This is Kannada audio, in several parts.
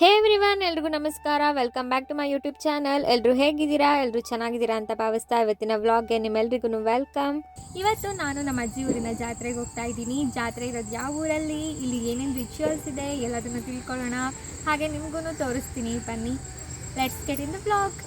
ಹೇ ಎವ್ರಿವನ್, ಎಲ್ರಿಗೂ ನಮಸ್ಕಾರ. Welcome back to my YouTube channel. ಎಲ್ಲರೂ ಹೇಗಿದ್ದೀರಾ? ಎಲ್ಲರೂ ಚೆನ್ನಾಗಿದ್ದೀರಾ ಅಂತ ಭಾವಿಸ್ತಾ ಇವತ್ತಿನ ವ್ಲಾಗ್ಗೆ ನಿಮ್ಮೆಲ್ರಿಗೂ ವೆಲ್ಕಮ್. ಇವತ್ತು ನಾನು ನಮ್ಮ ಅಜ್ಜಿ ಊರಿನ ಜಾತ್ರೆಗೆ ಹೋಗ್ತಾ ಇದ್ದೀನಿ. ಜಾತ್ರೆ ಇರೋದು ಯಾವ ಊರಲ್ಲಿ, ಇಲ್ಲಿ ಏನೇನು ರಿಚುವಲ್ಸ್ ಇದೆ ಎಲ್ಲದನ್ನು ತಿಳ್ಕೊಳ್ಳೋಣ. ಹಾಗೆ ನಿಮಗೂ ತೋರಿಸ್ತೀನಿ, ಬನ್ನಿ. Let's get in the vlog.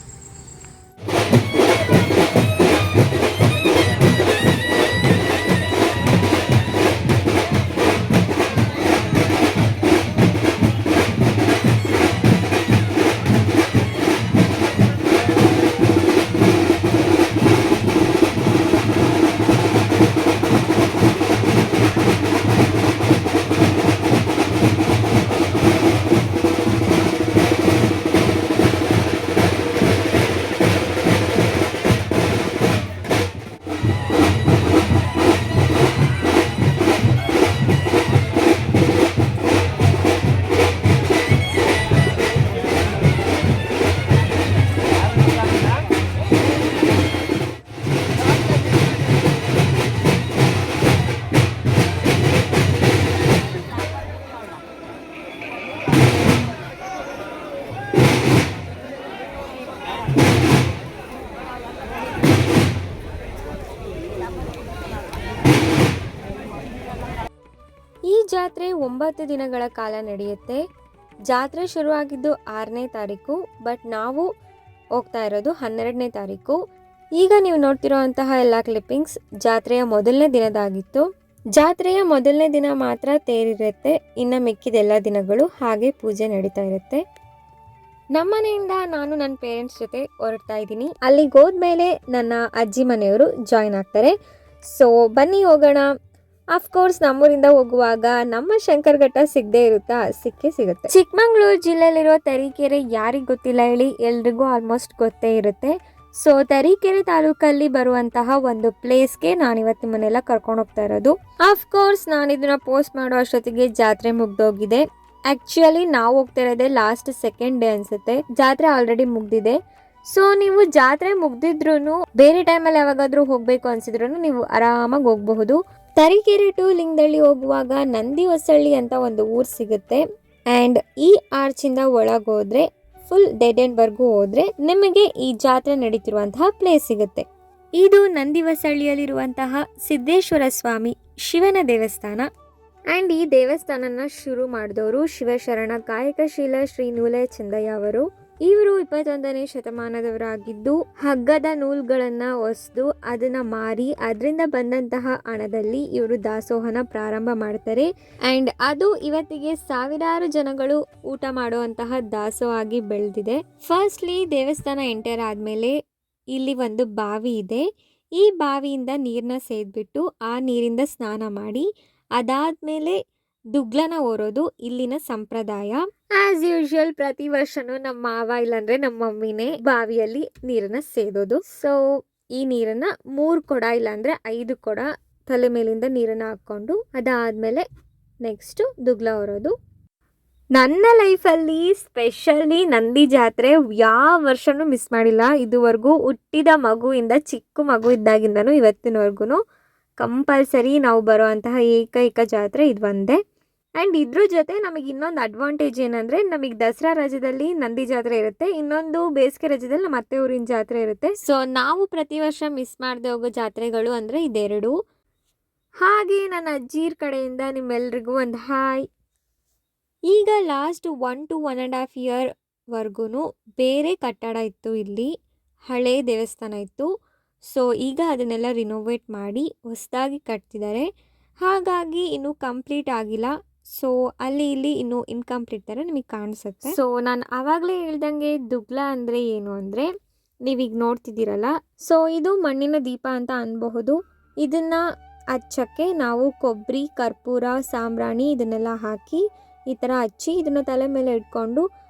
ಈ ಜಾತ್ರೆ 9 ದಿನಗಳ ಕಾಲ ನಡೆಯುತ್ತೆ. ಜಾತ್ರೆ ಶುರುವಾಗಿದ್ದು 6ನೇ ತಾರೀಕು, ಬಟ್ ನಾವು ಹೋಗ್ತಾ ಇರೋದು 12ನೇ ತಾರೀಕು. ಈಗ ನೀವು ನೋಡ್ತಿರೋಂತಹ ಎಲ್ಲ ಕ್ಲಿಪ್ಪಿಂಗ್ಸ್ ಜಾತ್ರೆಯ ಮೊದಲನೇ ದಿನದಾಗಿತ್ತು. ಜಾತ್ರೆಯ ಮೊದಲನೇ ದಿನ ಮಾತ್ರ ತೇರಿರುತ್ತೆ, ಇನ್ನು ಮಿಕ್ಕಿದೆಲ್ಲ ದಿನಗಳು ಹಾಗೆ ಪೂಜೆ ನಡೀತಾ ಇರುತ್ತೆ. ನಮ್ಮನೆಯಿಂದ ನಾನು ನನ್ನ ಪೇರೆಂಟ್ಸ್ ಜೊತೆ ಹೊರಡ್ತಾ ಇದ್ದೀನಿ. ಅಲ್ಲಿಗೆ ಹೋದ್ಮೇಲೆ ನನ್ನ ಅಜ್ಜಿ ಮನೆಯವರು ಜಾಯ್ನ್ ಆಗ್ತಾರೆ. ಸೊ ಬನ್ನಿ ಹೋಗೋಣ. ಅಫ್ಕೋರ್ಸ್ ನಮ್ಮೂರಿಂದ ಹೋಗುವಾಗ ನಮ್ಮ ಶಂಕರಘಟ್ಟ ಸಿಗದೆ ಇರುತ್ತಾ? ಸಿಕ್ಕೇ ಸಿಗುತ್ತೆ. ಚಿಕ್ಕಮಂಗ್ಳೂರು ಜಿಲ್ಲೆಯಲ್ಲಿರೋ ತರೀಕೆರೆ ಯಾರಿಗೆ ಗೊತ್ತಿಲ್ಲ ಹೇಳಿ? ಎಲ್ರಿಗೂ ಆಲ್ಮೋಸ್ಟ್ ಗೊತ್ತೇ ಇರುತ್ತೆ. ಸೊ ತರೀಕೆರೆ ತಾಲೂಕಲ್ಲಿ ಬರುವಂತಹ ಒಂದು ಪ್ಲೇಸ್ಗೆ ನಾನಿವತ್ತು ನಿಮ್ಮನ್ನೆಲ್ಲ ಕರ್ಕೊಂಡು ಹೋಗ್ತಾ ಇರೋದು. ಅಫ್ಕೋರ್ಸ್ ನಾನು ಇದನ್ನ ಪೋಸ್ಟ್ ಮಾಡೋ ಅಷ್ಟೊತ್ತಿಗೆ ಜಾತ್ರೆ ಮುಗ್ದೋಗಿದೆ. ಆಕ್ಚುಲಿ ನಾವು ಹೋಗ್ತಾ ಇರೋದೇ ಲಾಸ್ಟ್ ಸೆಕೆಂಡ್ ಡೇ ಅನ್ಸುತ್ತೆ. ಜಾತ್ರೆ ಆಲ್ರೆಡಿ ಮುಗ್ದಿದೆ. ಸೊ ನೀವು ಜಾತ್ರೆ ಮುಗ್ದಿದ್ರು ಬೇರೆ ಟೈಮಲ್ಲಿ ಯಾವಾಗಾದ್ರೂ ಹೋಗ್ಬೇಕು ಅನ್ಸಿದ್ರು ನೀವು ಆರಾಮಾಗಿ ಹೋಗಬಹುದು. ತರೀಕೆರೆ ಟು ಲಿಂಗದಳ್ಳಿ ಹೋಗುವಾಗ ನಂದಿ ಹೊಸಳ್ಳಿ ಅಂತ ಒಂದು ಊರು ಸಿಗುತ್ತೆ. ಆ್ಯಂಡ್ ಈ ಆರ್ಚಿಂದ ಒಳಗೋದ್ರೆ ಫುಲ್ ಡೆಡ್ ಎಂಡ್ ವರ್ಗೂ ಹೋದ್ರೆ ನಿಮಗೆ ಈ ಜಾತ್ರೆ ನಡೀತಿರುವಂತಹ ಪ್ಲೇಸ್ ಸಿಗುತ್ತೆ. ಇದು ನಂದಿ ಹೊಸಳ್ಳಿಯಲ್ಲಿರುವಂತಹ ಸಿದ್ದೇಶ್ವರ ಸ್ವಾಮಿ ಶಿವನ ದೇವಸ್ಥಾನ. ಆ್ಯಂಡ್ ಈ ದೇವಸ್ಥಾನನ ಶುರು ಮಾಡಿದವರು ಶಿವಶರಣ ಕಾಯಕಶೀಲ ಶ್ರೀ ನೂಲೆ ಚಂದಯ್ಯ ಅವರು. ಇವರು 21ನೇ ಶತಮಾನದವರಾಗಿದ್ದು ಹಗ್ಗದ ನೂಲ್ಗಳನ್ನ ಹೊಸದು ಅದನ್ನ ಮಾರಿ ಅದರಿಂದ ಬಂದಂತಹ ಹಣದಲ್ಲಿ ಇವರು ದಾಸೋಹನ ಪ್ರಾರಂಭ ಮಾಡ್ತಾರೆ. ಅಂಡ್ ಅದು ಇವತ್ತಿಗೆ ಸಾವಿರಾರು ಜನಗಳು ಊಟ ಮಾಡುವಂತಹ ದಾಸೋಹ ಆಗಿ ಬೆಳೆದಿದೆ. ಫಸ್ಟ್ಲಿ ದೇವಸ್ಥಾನ ಎಂಟರ್ ಆದ್ಮೇಲೆ ಇಲ್ಲಿ ಒಂದು ಬಾವಿ ಇದೆ. ಈ ಬಾವಿಯಿಂದ ನೀರನ್ನ ಸೇದ್ಬಿಟ್ಟು ಆ ನೀರಿಂದ ಸ್ನಾನ ಮಾಡಿ ಅದಾದ್ಮೇಲೆ ದುಗ್ಲನ ಓರೋದು ಇಲ್ಲಿನ ಸಂಪ್ರದಾಯ. ಆಸ್ ಯೂಶುವಲ್ ಪ್ರತಿ ವರ್ಷನೂ ನಮ್ಮ ಮಾವ ಇಲ್ಲಾಂದ್ರೆ ನಮ್ಮ ಮಮ್ಮಿನೇ ಬಾವಿಯಲ್ಲಿ ನೀರನ್ನ ಸೇದೋದು. ಸೊ ಈ ನೀರನ್ನ 3 ಕೊಡ ಇಲ್ಲಾಂದ್ರೆ 5 ಕೊಡ ತಲೆ ಮೇಲಿಂದ ನೀರನ್ನ ಹಾಕೊಂಡು ಅದಾದ್ಮೇಲೆ ನೆಕ್ಸ್ಟ್ ದುಗ್ಲ ಹೊರೋದು. ನನ್ನ ಲೈಫಲ್ಲಿ ಸ್ಪೆಷಲಿ ನಂದಿ ಜಾತ್ರೆ ಯಾವ ವರ್ಷನೂ ಮಿಸ್ ಮಾಡಿಲ್ಲ. ಇದುವರೆಗೂ ಹುಟ್ಟಿದ ಮಗುವಿಂದ ಚಿಕ್ಕ ಮಗು ಇದ್ದಾಗಿಂದನೂ ಇವತ್ತಿನವರೆಗೂ ಕಂಪಲ್ಸರಿ ನಾವು ಬರುವಂತಹ ಏಕೈಕ ಜಾತ್ರೆ ಇದು ಒಂದೇ. ಆ್ಯಂಡ್ ಇದ್ರ ಜೊತೆ ನಮಗೆ ಇನ್ನೊಂದು ಅಡ್ವಾಂಟೇಜ್ ಏನಂದರೆ, ನಮಗೆ ದಸರಾ ರಜದಲ್ಲಿ ನಂದಿ ಜಾತ್ರೆ ಇರುತ್ತೆ, ಇನ್ನೊಂದು ಬೇಸಿಗೆ ರಜದಲ್ಲಿ ನಮ್ಮ ಅತ್ತೆ ಊರಿನ ಜಾತ್ರೆ ಇರುತ್ತೆ. ಸೊ ನಾವು ಪ್ರತಿ ವರ್ಷ ಮಿಸ್ ಮಾಡದೆ ಹೋಗೋ ಜಾತ್ರೆಗಳು ಅಂದರೆ ಇದೆರಡು. ಹಾಗೆ ನನ್ನ ಅಜ್ಜಿರ ಕಡೆಯಿಂದ ನಿಮ್ಮೆಲ್ರಿಗೂ ಒಂದು ಹಾಯ್. ಈಗ ಲಾಸ್ಟ್ 1 to 1.5 ಇಯರ್ವರೆಗೂ ಬೇರೆ ಕಟ್ಟಡ ಇತ್ತು, ಇಲ್ಲಿ ಹಳೆ ದೇವಸ್ಥಾನ ಇತ್ತು. ಸೊ ಈಗ ಅದನ್ನೆಲ್ಲ ರಿನೋವೇಟ್ ಮಾಡಿ ಹೊಸದಾಗಿ ಕಟ್ತಿದ್ದಾರೆ. ಹಾಗಾಗಿ ಇನ್ನೂ ಕಂಪ್ಲೀಟ್ ಆಗಿಲ್ಲ. ಸೊ ಅಲ್ಲಿ ಇಲ್ಲಿ ಇನ್ನೂ ಇನ್ಕಂಪ್ಲೀಟ್ ಥರ ನಿಮಗೆ ಕಾಣಿಸುತ್ತೆ. ಸೊ ನಾನು ಆವಾಗಲೇ ಹೇಳ್ದಂಗೆ ದುಗ್ಲ ಅಂದರೆ ಏನು ಅಂದರೆ ನೀವೀಗ ನೋಡ್ತಿದ್ದೀರಲ್ಲ, ಸೊ ಇದು ಮಣ್ಣಿನ ದೀಪ ಅಂತ ಅನ್ಬಹುದು. ಇದನ್ನು ಹಚ್ಚಕ್ಕೆ ನಾವು ಕೊಬ್ಬರಿ, ಕರ್ಪೂರ, ಸಾಂಬ್ರಾಣಿ ಇದನ್ನೆಲ್ಲ ಹಾಕಿ ಈ ಥರ ಹಚ್ಚಿ ಇದನ್ನು ತಲೆ ಮೇಲೆ ಇಟ್ಕೊಂಡು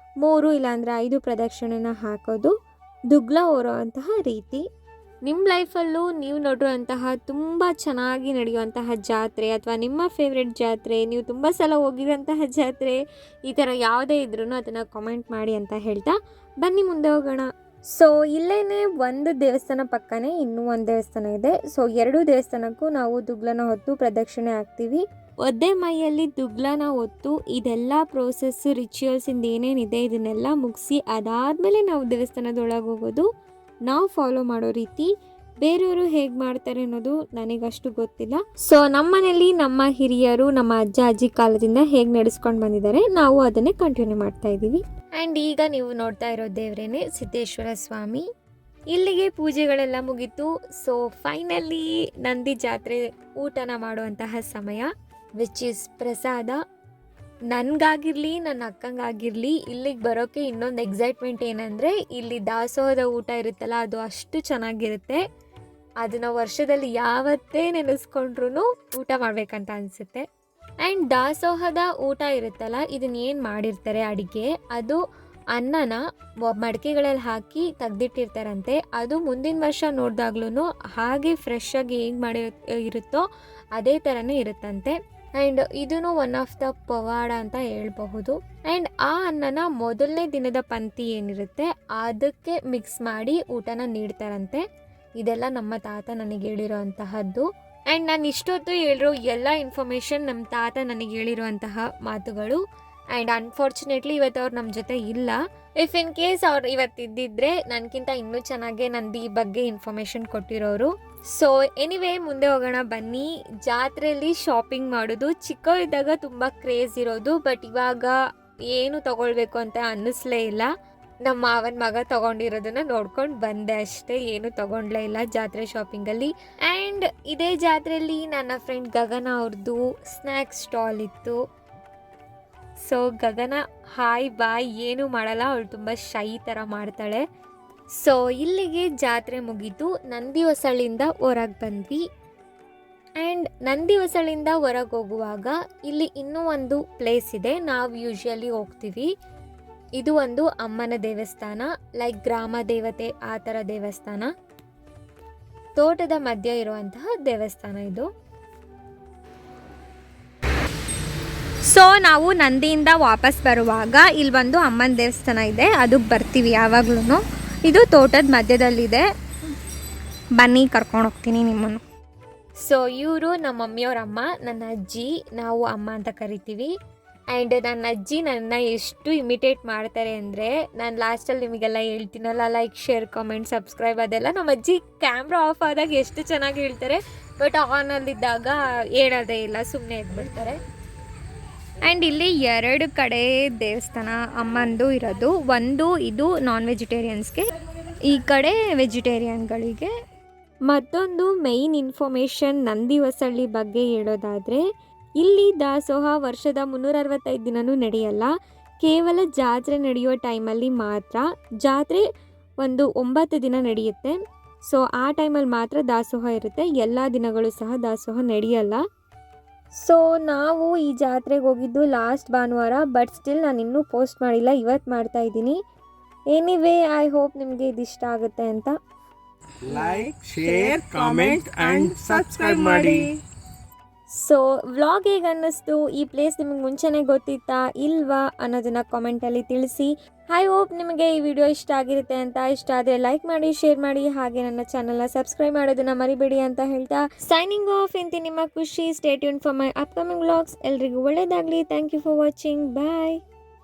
3 ಇಲ್ಲಾಂದರೆ 5 ಪ್ರದಕ್ಷಿಣೆನ ಹಾಕೋದು ದುಗ್ಲ ಹೊರೋವಂತಹ ರೀತಿ. ನಿಮ್ಮ ಲೈಫಲ್ಲೂ ನೀವು ನೋಡಿರುವಂತಹ ತುಂಬ ಚೆನ್ನಾಗಿ ನಡೆಯುವಂತಹ ಜಾತ್ರೆ ಅಥವಾ ನಿಮ್ಮ ಫೇವ್ರೆಟ್ ಜಾತ್ರೆ, ನೀವು ತುಂಬ ಸಲ ಹೋಗಿರೋಂತಹ ಜಾತ್ರೆ, ಈ ಥರ ಯಾವುದೇ ಇದ್ರೂ ಅದನ್ನು ಕಾಮೆಂಟ್ ಮಾಡಿ ಅಂತ ಹೇಳ್ತಾ ಬನ್ನಿ ಮುಂದೆ ಹೋಗೋಣ. ಸೊ ಇಲ್ಲೇನೆ ಒಂದು ದೇವಸ್ಥಾನ ಪಕ್ಕನೇ ಇನ್ನೂ ಒಂದು ದೇವಸ್ಥಾನ ಇದೆ. ಸೊ 2 ದೇವಸ್ಥಾನಕ್ಕೂ ನಾವು ದುಗ್ಲನ ಹೊತ್ತು ಪ್ರದಕ್ಷಿಣೆ ಹಾಕ್ತೀವಿ. ಒದ್ದೆ ಮೈಯಲ್ಲಿ ದುಗ್ಲನ ಹೊತ್ತು ಇದೆಲ್ಲ ಪ್ರೋಸೆಸ್ ರಿಚುವಲ್ಸಿಂದ ಏನೇನಿದೆ ಇದನ್ನೆಲ್ಲ ಮುಗಿಸಿ ಅದಾದಮೇಲೆ ನಾವು ದೇವಸ್ಥಾನದೊಳಗೆ ಹೋಗೋದು. ನಾವು ಫಾಲೋ ಮಾಡೋ ರೀತಿ. ಬೇರೆಯವರು ಹೇಗೆ ಮಾಡ್ತಾರೆ ಅನ್ನೋದು ನನಗಷ್ಟು ಗೊತ್ತಿಲ್ಲ. ಸೊ ನಮ್ಮ ಮನೇಲಿ ನಮ್ಮ ಹಿರಿಯರು ನಮ್ಮ ಅಜ್ಜ ಅಜ್ಜಿ ಕಾಲದಿಂದ ಹೇಗೆ ನಡೆಸ್ಕೊಂಡು ಬಂದಿದ್ದಾರೆ, ನಾವು ಅದನ್ನೇ ಕಂಟಿನ್ಯೂ ಮಾಡ್ತಾ ಇದ್ದೀವಿ. ಆ್ಯಂಡ್ ಈಗ ನೀವು ನೋಡ್ತಾ ಇರೋ ದೇವರೇನೆ ಸಿದ್ದೇಶ್ವರ ಸ್ವಾಮಿ. ಇಲ್ಲಿಗೆ ಪೂಜೆಗಳೆಲ್ಲ ಮುಗೀತು. ಸೊ ಫೈನಲಿ ನಂದಿ ಜಾತ್ರೆ ಊಟನ ಮಾಡುವಂತಹ ಸಮಯ, ವಿಚ್ ಈಸ್ ಪ್ರಸಾದ. ನನಗಾಗಿರಲಿ ನನ್ನ ಅಕ್ಕಂಗಾಗಿರಲಿ ಇಲ್ಲಿಗೆ ಬರೋಕ್ಕೆ ಇನ್ನೊಂದು ಎಕ್ಸೈಟ್ಮೆಂಟ್ ಏನಂದರೆ, ಇಲ್ಲಿ ದಾಸೋಹದ ಊಟ ಇರುತ್ತಲ್ಲ ಅದು ಅಷ್ಟು ಚೆನ್ನಾಗಿರುತ್ತೆ. ಅದನ್ನು ವರ್ಷದಲ್ಲಿ ಯಾವತ್ತೇ ನೆನೆಸ್ಕೊಂಡ್ರೂ ಊಟ ಮಾಡಬೇಕಂತ ಅನಿಸುತ್ತೆ. ಆ್ಯಂಡ್ ದಾಸೋಹದ ಊಟ ಇರುತ್ತಲ್ಲ, ಇದನ್ನ ಏನು ಮಾಡಿರ್ತಾರೆ ಅಡುಗೆ, ಅದು ಅನ್ನನ ಮಡಿಕೆಗಳಲ್ಲಿ ಹಾಕಿ ತೆಗ್ದಿಟ್ಟಿರ್ತಾರಂತೆ. ಅದು ಮುಂದಿನ ವರ್ಷ ನೋಡಿದಾಗ್ಲೂ ಹಾಗೆ ಫ್ರೆಶ್ ಆಗಿ ಹೇಗೆ ಇರುತ್ತೋ ಅದೇ ಥರನೇ ಇರುತ್ತಂತೆ. ಆ್ಯಂಡ್ ಇದೂ ಒನ್ ಆಫ್ ದ ಪವಾಡ ಅಂತ ಹೇಳ್ಬಹುದು. ಆ್ಯಂಡ್ ಆ ಅನ್ನನ ಮೊದಲನೇ ದಿನದ ಪಂಕ್ತಿ ಏನಿರುತ್ತೆ ಅದಕ್ಕೆ ಮಿಕ್ಸ್ ಮಾಡಿ ಊಟನ ನೀಡ್ತಾರಂತೆ. ಇದೆಲ್ಲ ನಮ್ಮ ತಾತ ನನಗೆ ಹೇಳಿರೋಂತಹದ್ದು. ಆ್ಯಂಡ್ ನಾನು ಇಷ್ಟೊತ್ತು ಹೇಳಿರೋ ಎಲ್ಲ ಇನ್ಫಾರ್ಮೇಷನ್ ನಮ್ಮ ತಾತ ನನಗೆ ಹೇಳಿರುವಂತಹ ಮಾತುಗಳು. ಆ್ಯಂಡ್ ಅನ್ಫಾರ್ಚುನೇಟ್ಲಿ ಇವತ್ತು ಅವ್ರು ನಮ್ಮ ಜೊತೆ ಇಲ್ಲ. ಇಫ್ ಇನ್ ಕೇಸ್ ಅವ್ರು ಇವತ್ತಿದ್ದಿದ್ರೆ ನನಗಿಂತ ಇನ್ನೂ ಚೆನ್ನಾಗೇ ನಂದಿ ಬಗ್ಗೆ ಇನ್ಫಾರ್ಮೇಷನ್ ಕೊಟ್ಟಿರೋರು. ಸೊ ಎನಿವೇ ಮುಂದೆ ಹೋಗೋಣ ಬನ್ನಿ. ಜಾತ್ರೆಯಲ್ಲಿ ಶಾಪಿಂಗ್ ಮಾಡೋದು ಚಿಕ್ಕವರಿದ್ದಾಗ ತುಂಬ ಕ್ರೇಜ್ ಇರೋದು, ಬಟ್ ಇವಾಗ ಏನು ತಗೊಳ್ಬೇಕು ಅಂತ ಅನ್ನಿಸ್ಲೇ ಇಲ್ಲ. ನಮ್ಮ ಮಾವನ ಮಗ ತೊಗೊಂಡಿರೋದನ್ನ ನೋಡ್ಕೊಂಡು ಬಂದೆ ಅಷ್ಟೇ, ಏನು ತೊಗೊಂಡ್ಲೇ ಇಲ್ಲ ಜಾತ್ರೆ ಶಾಪಿಂಗಲ್ಲಿ. ಆ್ಯಂಡ್ ಇದೇ ಜಾತ್ರೆಯಲ್ಲಿ ನನ್ನ ಫ್ರೆಂಡ್ ಗಗನ ಅವ್ರದ್ದು ಸ್ನ್ಯಾಕ್ಸ್ ಸ್ಟಾಲ್ ಇತ್ತು. ಸೊ ಗಗನ ಹಾಯ್ ಬಾಯ್ ಏನೂ ಮಾಡಲ್ಲ, ಅವಳು ತುಂಬ ಶೈ ಥರ ಮಾಡ್ತಾಳೆ. ಸೊ ಇಲ್ಲಿಗೆ ಜಾತ್ರೆ ಮುಗೀತು. ನಂದಿ ಹೊಸಳಿಂದ ಹೊರಗೆ ಬಂದ್ವಿ. ಆ್ಯಂಡ್ ನಂದಿ ಹೊಸಳಿಂದ ಹೊರಗೆ ಹೋಗುವಾಗ ಇಲ್ಲಿ ಇನ್ನೂ ಒಂದು ಪ್ಲೇಸ್ ಇದೆ, ನಾವು ಯೂಶ್ವಲಿ ಹೋಗ್ತೀವಿ. ಇದು ಒಂದು ಅಮ್ಮನ ದೇವಸ್ಥಾನ, ಲೈಕ್ ಗ್ರಾಮ ದೇವತೆ ಆ ಥರ ದೇವಸ್ಥಾನ. ತೋಟದ ಮಧ್ಯ ಇರುವಂತಹ ದೇವಸ್ಥಾನ ಇದು. ಸೊ ನಾವು ನಂದಿಯಿಂದ ವಾಪಸ್ ಬರುವಾಗ ಇಲ್ಲಿ ಒಂದು ಅಮ್ಮನ ದೇವಸ್ಥಾನ ಇದೆ, ಅದಕ್ಕೆ ಬರ್ತೀವಿ ಯಾವಾಗ್ಲೂ. ಇದು ತೋಟದ ಮಧ್ಯದಲ್ಲಿದೆ, ಬನ್ನಿ ಕರ್ಕೊಂಡು ಹೋಗ್ತೀನಿ ನಿಮ್ಮನ್ನು. ಸೊ ಇವರು ನಮ್ಮ ಮಮ್ಮಿಯವ್ರ ಅಮ್ಮ, ನನ್ನ ಅಜ್ಜಿ, ನಾವು ಅಮ್ಮ ಅಂತ ಕರಿತೀವಿ. ಆ್ಯಂಡ್ ನನ್ನ ಅಜ್ಜಿ ನನ್ನ ಎಷ್ಟು ಇಮಿಟೇಟ್ ಮಾಡ್ತಾರೆ ಅಂದರೆ, ನಾನು ಲಾಸ್ಟಲ್ಲಿ ನಿಮಗೆಲ್ಲ ಹೇಳ್ತೀನಲ್ಲ, ಲೈಕ್ ಶೇರ್ ಕಾಮೆಂಟ್ ಸಬ್ಸ್ಕ್ರೈಬ್ ಅದೆಲ್ಲ ನಮ್ಮ ಅಜ್ಜಿ ಕ್ಯಾಮ್ರಾ ಆಫ್ ಆದಾಗ ಎಷ್ಟು ಚೆನ್ನಾಗಿ ಹೇಳ್ತಾರೆ, ಬಟ್ ಆನಲ್ಲಿದ್ದಾಗ ಹೇಳೋದೇ ಇಲ್ಲ, ಸುಮ್ಮನೆ ಎದ್ಬಿಡ್ತಾರೆ. ಆ್ಯಂಡ್ ಇಲ್ಲಿ 2 ಕಡೆ ದೇವಸ್ಥಾನ ಅಮ್ಮಂದು ಇರೋದು. ಒಂದು ಇದು ನಾನ್ ವೆಜಿಟೇರಿಯನ್ಸ್ಗೆ, ಈ ಕಡೆ ವೆಜಿಟೇರಿಯನ್ಗಳಿಗೆ. ಮತ್ತೊಂದು ಮೇಯ್ನ್ ಇನ್ಫಾರ್ಮೇಷನ್ ನಂದಿ ಹೊಸಳ್ಳಿ ಬಗ್ಗೆ ಹೇಳೋದಾದರೆ, ಇಲ್ಲಿ ದಾಸೋಹ ವರ್ಷದ 365 ದಿನವೂ ನಡೆಯಲ್ಲ, ಕೇವಲ ಜಾತ್ರೆ ನಡೆಯೋ ಟೈಮಲ್ಲಿ ಮಾತ್ರ. ಜಾತ್ರೆ ಒಂದು 9 ದಿನ ನಡೆಯುತ್ತೆ. ಸೊ ಆ ಟೈಮಲ್ಲಿ ಮಾತ್ರ ದಾಸೋಹ ಇರುತ್ತೆ, ಎಲ್ಲ ದಿನಗಳು ಸಹ ದಾಸೋಹ ನಡೆಯಲ್ಲ. ಸೊ ನಾವು ಈ ಜಾತ್ರೆಗೆ ಹೋಗಿದ್ದು ಲಾಸ್ಟ್ ಭಾನುವಾರ, ಬಟ್ ಸ್ಟಿಲ್ ನಾನು ಇನ್ನೂ ಪೋಸ್ಟ್ ಮಾಡಿಲ್ಲ, ಇವತ್ತು ಮಾಡ್ತಾ ಇದ್ದೀನಿ. ಎನಿವೇ ಐ ಹೋಪ್ ನಿಮಗೆ ಇದು ಇಷ್ಟ ಆಗುತ್ತೆ ಅಂತ. Like share comment and subscribe ಮಾಡಿ. ಸೊ ವ್ಲಾಗ್ ಹೇಗೆ ಅನ್ನಿಸ್ತು, ಈ ಪ್ಲೇಸ್ ನಿಮಗೆ ಮುಂಚೆನೇ ಗೊತ್ತಿತ್ತಾ ಇಲ್ವಾ ಅನ್ನೋದನ್ನು ಕಾಮೆಂಟಲ್ಲಿ ತಿಳಿಸಿ. ಐ ಹೋಪ್ ನಿಮಗೆ ಈ ವಿಡಿಯೋ ಇಷ್ಟ ಆಗಿರುತ್ತೆ ಅಂತ. ಇಷ್ಟ ಆದರೆ ಲೈಕ್ ಮಾಡಿ, ಶೇರ್ ಮಾಡಿ, ಹಾಗೆ ನನ್ನ ಚಾನಲ್ನ ಸಬ್ಸ್ಕ್ರೈಬ್ ಮಾಡೋದನ್ನು ಮರಿಬೇಡಿ ಅಂತ ಹೇಳ್ತಾ ಸೈನಿಂಗ್ ಆಫ್. ಇಂತಿ ನಿಮ್ಮ Khushi. Stay tune for my upcoming vlogs. ಎಲ್ರಿಗೂ ಒಳ್ಳೆಯದಾಗಲಿ. Thank you for watching. Bye.